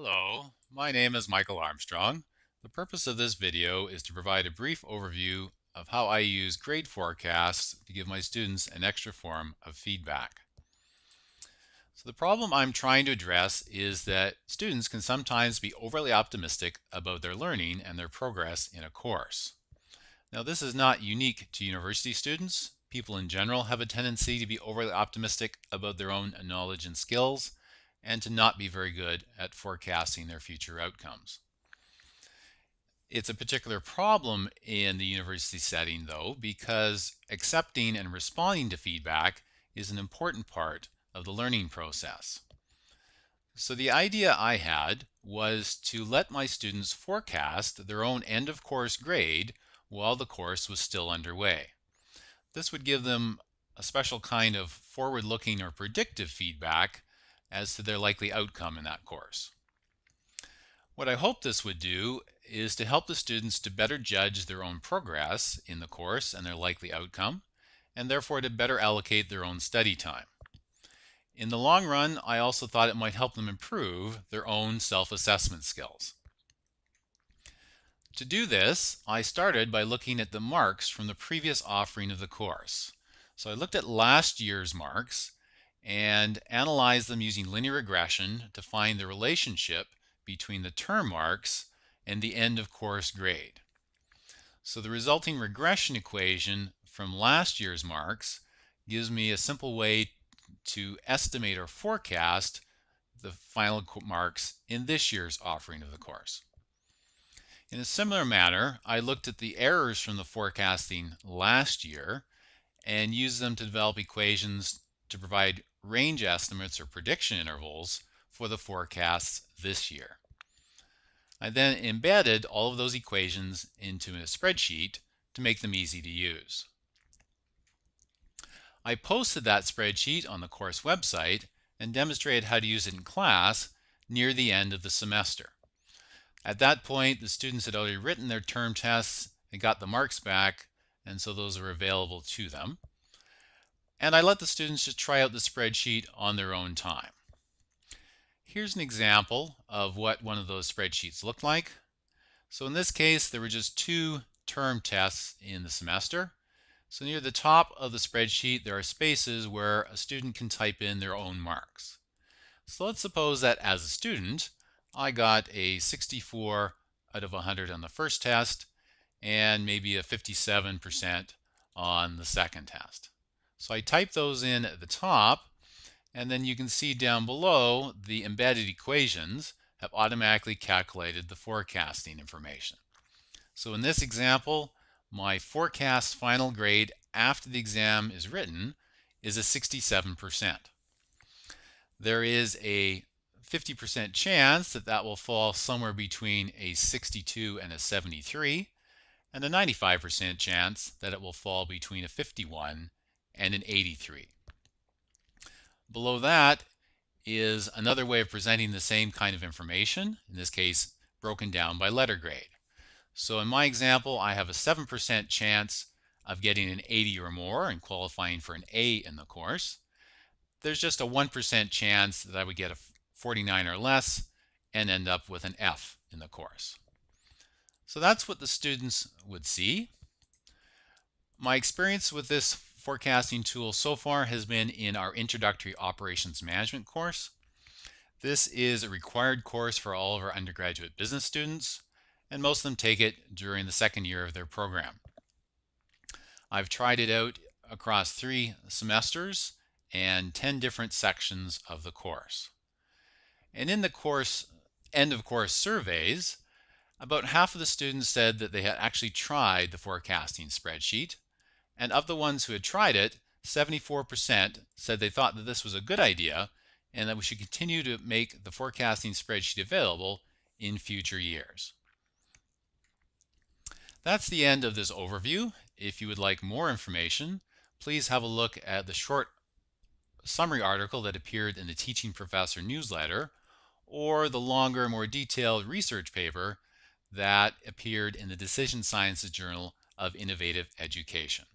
Hello, my name is Michael Armstrong. The purpose of this video is to provide a brief overview of how I use grade forecasts to give my students an extra form of feedback. So the problem I'm trying to address is that students can sometimes be overly optimistic about their learning and their progress in a course. Now, this is not unique to university students. People in general have a tendency to be overly optimistic about their own knowledge and skills, and to not be very good at forecasting their future outcomes. It's a particular problem in the university setting, though, because accepting and responding to feedback is an important part of the learning process. So the idea I had was to let my students forecast their own end of course grade while the course was still underway. This would give them a special kind of forward-looking or predictive feedback as to their likely outcome in that course. What I hope this would do is to help the students to better judge their own progress in the course and their likely outcome, and therefore to better allocate their own study time. In the long run, I also thought it might help them improve their own self-assessment skills. To do this, I started by looking at the marks from the previous offering of the course. So I looked at last year's marks and analyzed them using linear regression to find the relationship between the term marks and the end of course grade. So the resulting regression equation from last year's marks gives me a simple way to estimate or forecast the final marks in this year's offering of the course. In a similar manner, I looked at the errors from the forecasting last year and used them to develop equations to provide range estimates or prediction intervals for the forecasts this year. I then embedded all of those equations into a spreadsheet to make them easy to use. I posted that spreadsheet on the course website and demonstrated how to use it in class near the end of the semester. At that point, the students had already written their term tests and got the marks back, and so those were available to them. And I let the students just try out the spreadsheet on their own time. Here's an example of what one of those spreadsheets looked like. So in this case, there were just 2 term tests in the semester. So near the top of the spreadsheet, there are spaces where a student can type in their own marks. So let's suppose that as a student, I got a 64 out of 100 on the first test and maybe a 57% on the second test. So I type those in at the top, and then you can see down below the embedded equations have automatically calculated the forecasting information. So in this example, my forecast final grade after the exam is written is a 67%. There is a 50% chance that that will fall somewhere between a 62 and a 73, and a 95% chance that it will fall between a 51 and an 83. Below that is another way of presenting the same kind of information, in this case broken down by letter grade. So in my example, I have a 7% chance of getting an 80 or more and qualifying for an A in the course. There's just a 1% chance that I would get a 49 or less and end up with an F in the course. So that's what the students would see. My experience with this forecasting tool so far has been in our introductory operations management course. This is a required course for all of our undergraduate business students, and most of them take it during the second year of their program. I've tried it out across 3 semesters and 10 different sections of the course. And in the course end of course surveys, about half of the students said that they had actually tried the forecasting spreadsheet, and of the ones who had tried it, 74% said they thought that this was a good idea and that we should continue to make the forecasting spreadsheet available in future years. That's the end of this overview. If you would like more information, please have a look at the short summary article that appeared in the Teaching Professor newsletter, or the longer, more detailed research paper that appeared in the Decision Sciences Journal of Innovative Education.